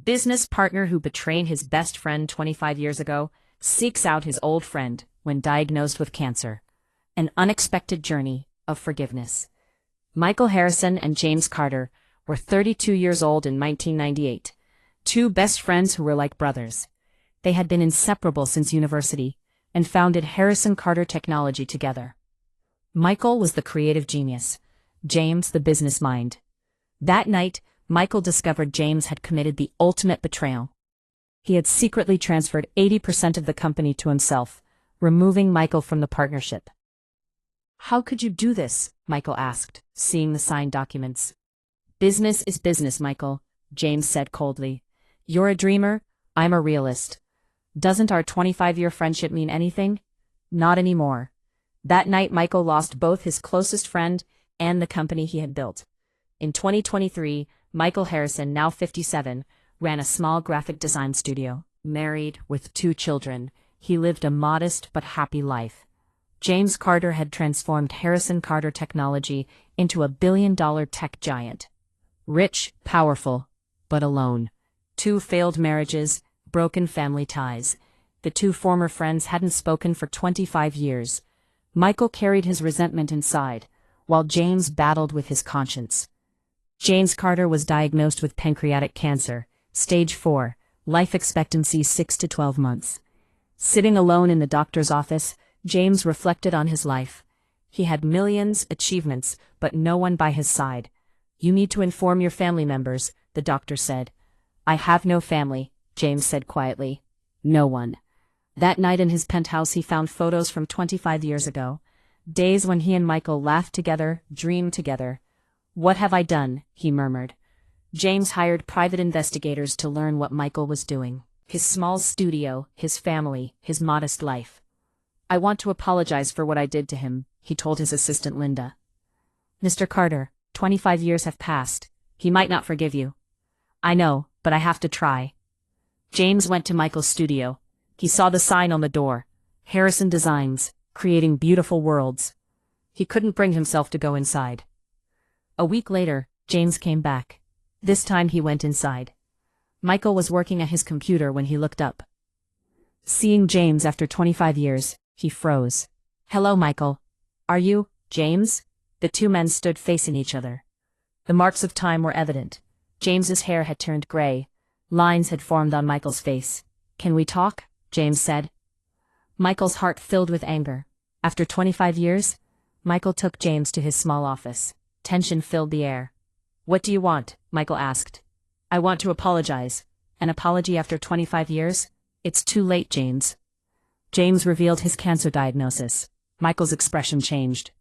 business partner who betrayed his best friend 25 years ago seeks out his old friend when diagnosed with cancer. An unexpected journey of forgiveness. Michael Harrison and James Carter were 32 years old in 1998, two best friends who were like brothers. They had been inseparable since university and founded Harrison Carter Technology together. Michael was the creative genius, James the business mind. That night, Michael discovered James had committed the ultimate betrayal. He had secretly transferred 80% of the company to himself, removing Michael from the partnership. "How could you do this?" Michael asked, seeing the signed documents. "Business is business, Michael," James said coldly. "You're a dreamer, I'm a realist. Doesn't our 25-year friendship mean anything? Not anymore." That night Michael lost both his closest friend and the company he had built. In 2023, Michael Harrison, now 57, ran a small graphic design studio. Married, with 2 children, he lived a modest but happy life. James Carter had transformed Harrison Carter Technology into a billion-dollar tech giant. Rich, powerful, but alone. 2 failed marriages, broken family ties. The 2 former friends hadn't spoken for 25 years. Michael carried his resentment inside, while James battled with his conscience. James Carter was diagnosed with pancreatic cancer, stage 4, life expectancy 6 to 12 months. Sitting alone in the doctor's office, James reflected on his life. He had millions, achievements, but no one by his side. "You need to inform your family members," the doctor said. "I have no family," James said quietly. "No one." That night in his penthouse he found photos from 25 years ago. Days when he and Michael laughed together, dreamed together. "What have I done?" he murmured. James hired private investigators to learn what Michael was doing. His small studio, his family, his modest life. "I want to apologize for what I did to him," he told his assistant Linda. "Mr. Carter, 25 years have passed. He might not forgive you." "I know, but I have to try." James went to Michael's studio. He saw the sign on the door. Harrison Designs, creating beautiful worlds. He couldn't bring himself to go inside. A week later, James came back. This time he went inside. Michael was working at his computer when he looked up. Seeing James after 25 years, he froze. "Hello, Michael. Are you, James?" The 2 men stood facing each other. The marks of time were evident. James's hair had turned gray. Lines had formed on Michael's face. "Can we talk?" James said. Michael's heart filled with anger. After 25 years, Michael took James to his small office. Tension filled the air. "What do you want?" Michael asked. "I want to apologize." "An apology after 25 years? It's too late, James." James revealed his cancer diagnosis. Michael's expression changed.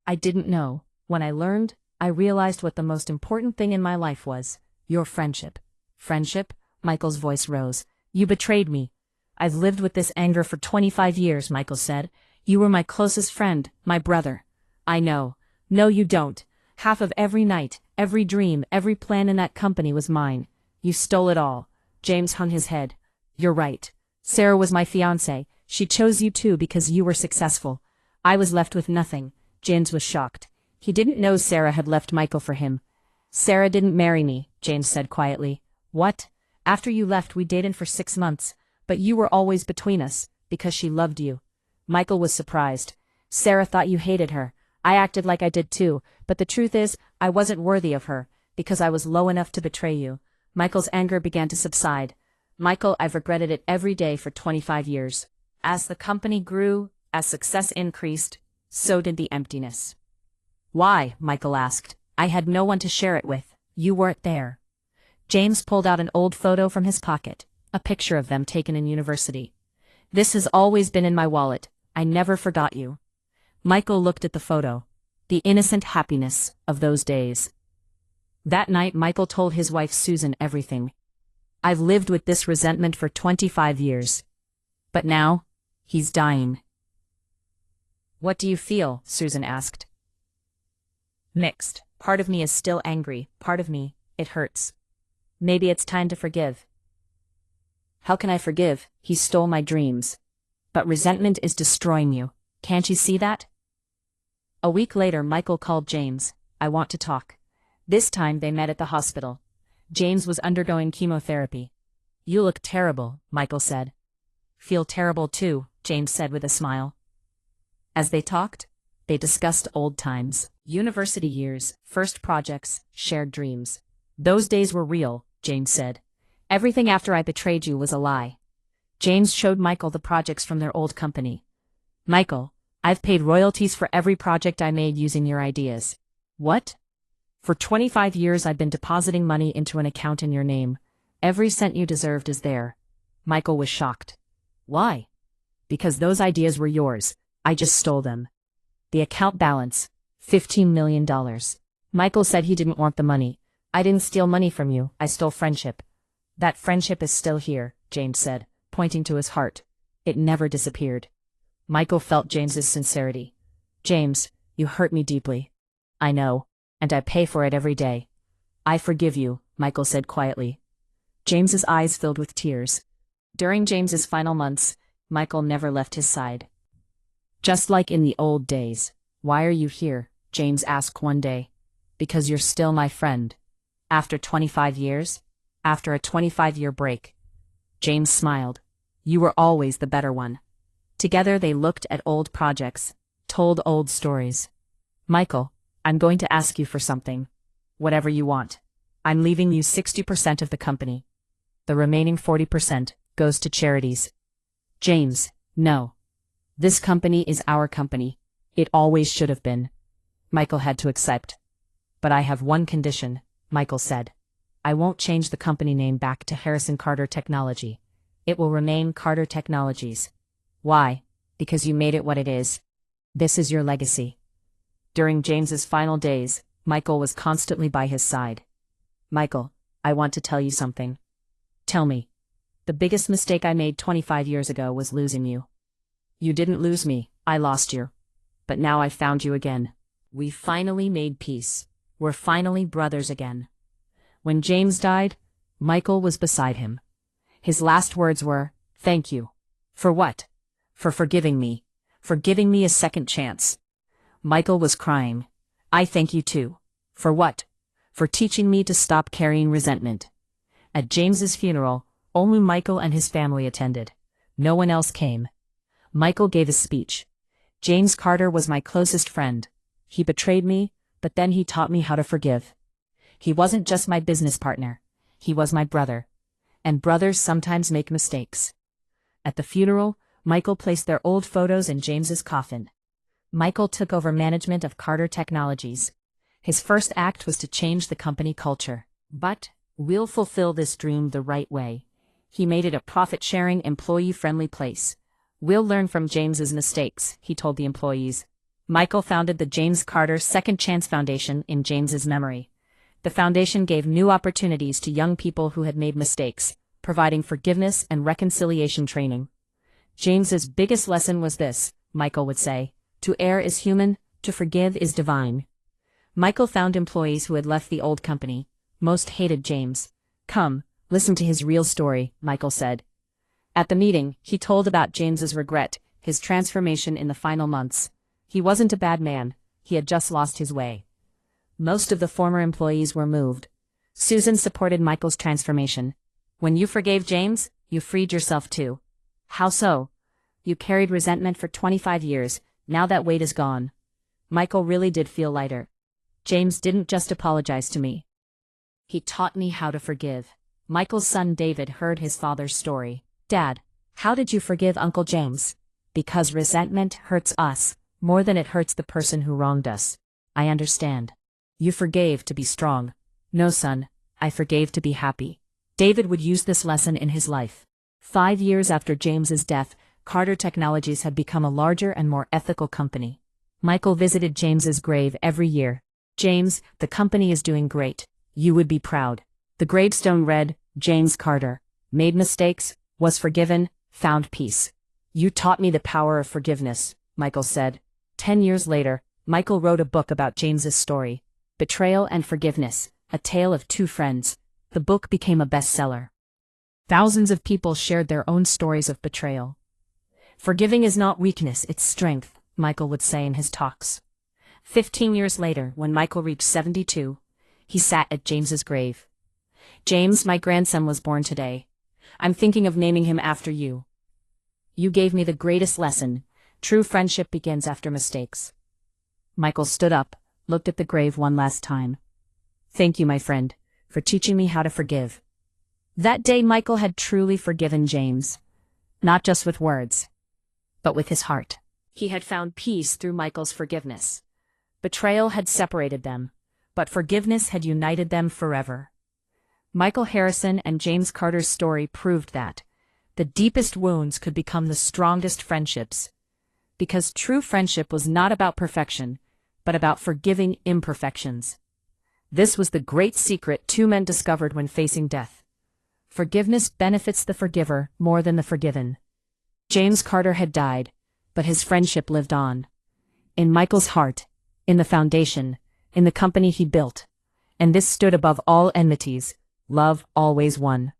"I didn't know. When I learned, I realized what the most important thing in my life was. Your friendship." "Friendship?" Michael's voice rose. "You betrayed me." "I've lived with this anger for 25 years, Michael said. "You were my closest friend, my brother." "I know." "No, you don't. Half of every night, every dream, every plan in that company was mine. You stole it all." James hung his head. "You're right. Sarah was my fiancée. She chose you too because you were successful. I was left with nothing." James was shocked. He didn't know Sarah had left Michael for him. "Sarah didn't marry me," James said quietly. "What? After you left we dated for 6 months, but you were always between us, because she loved you." Michael was surprised. "Sarah thought you hated her. I acted like I did too, but the truth is, I wasn't worthy of her, because I was low enough to betray you." Michael's anger began to subside. "Michael, I've regretted it every day for 25 years. As the company grew, as success increased, so did the emptiness." "Why?" Michael asked. "I had no one to share it with. You weren't there." James pulled out an old photo from his pocket, a picture of them taken in university. "This has always been in my wallet. I never forgot you." Michael looked at the photo. The innocent happiness of those days. That night Michael told his wife Susan everything. "I've lived with this resentment for 25 years. But now, he's dying." "What do you feel?" Susan asked. "Mixed. Part of me is still angry. Part of me, it hurts. Maybe it's time to forgive." "How can I forgive? He stole my dreams." "But resentment is destroying you. Can't you see that?" A week later Michael called James. "I want to talk." This time they met at the hospital. James was undergoing chemotherapy. "You look terrible," Michael said. "Feel terrible too," James said with a smile. As they talked, they discussed old times, university years, first projects, shared dreams. "Those days were real," James said. "Everything after I betrayed you was a lie." James showed Michael the projects from their old company. "Michael, I've paid royalties for every project I made using your ideas." "What?" "For 25 years I've been depositing money into an account in your name. Every cent you deserved is there." Michael was shocked. "Why?" "Because those ideas were yours. I just stole them." The account balance, $15 million. Michael said he didn't want the money. "I didn't steal money from you, I stole friendship." "That friendship is still here," James said, pointing to his heart. "It never disappeared." Michael felt James's sincerity. "James, you hurt me deeply." "I know, and I pay for it every day." "I forgive you," Michael said quietly. James's eyes filled with tears. During James's final months, Michael never left his side. "Just like in the old days." "Why are you here?" James asked one day. "Because you're still my friend." "After 25 years? After a 25-year break?" James smiled. "You were always the better one." Together they looked at old projects, told old stories. "Michael, I'm going to ask you for something. Whatever you want. I'm leaving you 60% of the company. The remaining 40% goes to charities." "James, no. This company is our company. It always should have been." Michael had to accept. "But I have one condition," Michael said. "I won't change the company name back to Harrison Carter Technology. It will remain Carter Technologies." "Why?" "Because you made it what it is. This is your legacy." During James's final days, Michael was constantly by his side. "Michael, I want to tell you something." "Tell me." "The biggest mistake I made 25 years ago was losing you." "You didn't lose me, I lost you. But now I've found you again. We finally made peace. We're finally brothers again." When James died, Michael was beside him. His last words were, "Thank you." "For what?" "For forgiving me. For giving me a second chance." Michael was crying. "I thank you too." "For what?" "For teaching me to stop carrying resentment." At James's funeral, only Michael and his family attended. No one else came. Michael gave a speech. "James Carter was my closest friend. He betrayed me, but then he taught me how to forgive. He wasn't just my business partner. He was my brother. And brothers sometimes make mistakes." At the funeral, Michael placed their old photos in James's coffin. Michael took over management of Carter Technologies. His first act was to change the company culture. "But we'll fulfill this dream the right way." He made it a profit-sharing, employee-friendly place. "We'll learn from James's mistakes," he told the employees. Michael founded the James Carter Second Chance Foundation in James's memory. The foundation gave new opportunities to young people who had made mistakes, providing forgiveness and reconciliation training. James's biggest lesson was this, Michael would say: "To err is human, to forgive is divine." Michael found employees who had left the old company. Most hated James. "Come, listen to his real story," Michael said. At the meeting, he told about James's regret, his transformation in the final months. He wasn't a bad man, he had just lost his way. Most of the former employees were moved. Susan supported Michael's transformation. "When you forgave James, you freed yourself too." "How so?" "You carried resentment for 25 years, now that weight is gone." Michael really did feel lighter. "James didn't just apologize to me. He taught me how to forgive." Michael's son David heard his father's story. "Dad, how did you forgive Uncle James?" "Because resentment hurts us more than it hurts the person who wronged us." "I understand. You forgave to be strong." "No, son, I forgave to be happy." David would use this lesson in his life. 5 years after James's death, Carter Technologies had become a larger and more ethical company. Michael visited James's grave every year. "James, the company is doing great. You would be proud." The gravestone read, "James Carter. Made mistakes, was forgiven, found peace. You taught me the power of forgiveness," Michael said. 10 years later, Michael wrote a book about James's story, Betrayal and Forgiveness, A Tale of Two Friends. The book became a bestseller. Thousands of people shared their own stories of betrayal. "Forgiving is not weakness, it's strength," Michael would say in his talks. 15 years later, when Michael reached 72, he sat at James's grave. James, my grandson was born today. I'm thinking of naming him after you. You gave me the greatest lesson. True friendship begins after mistakes. Michael stood up, looked at the grave one last time. Thank you, my friend, for teaching me how to forgive. That day Michael had truly forgiven James. Not just with words, but with his heart. He had found peace through Michael's forgiveness. Betrayal had separated them, but forgiveness had united them forever. Michael Harrison and James Carter's story proved that the deepest wounds could become the strongest friendships. Because true friendship was not about perfection, but about forgiving imperfections. This was the great secret two men discovered when facing death. Forgiveness benefits the forgiver more than the forgiven. James Carter had died, but his friendship lived on. In Michael's heart, in the foundation, in the company he built. And this stood above all enmities. Love always won.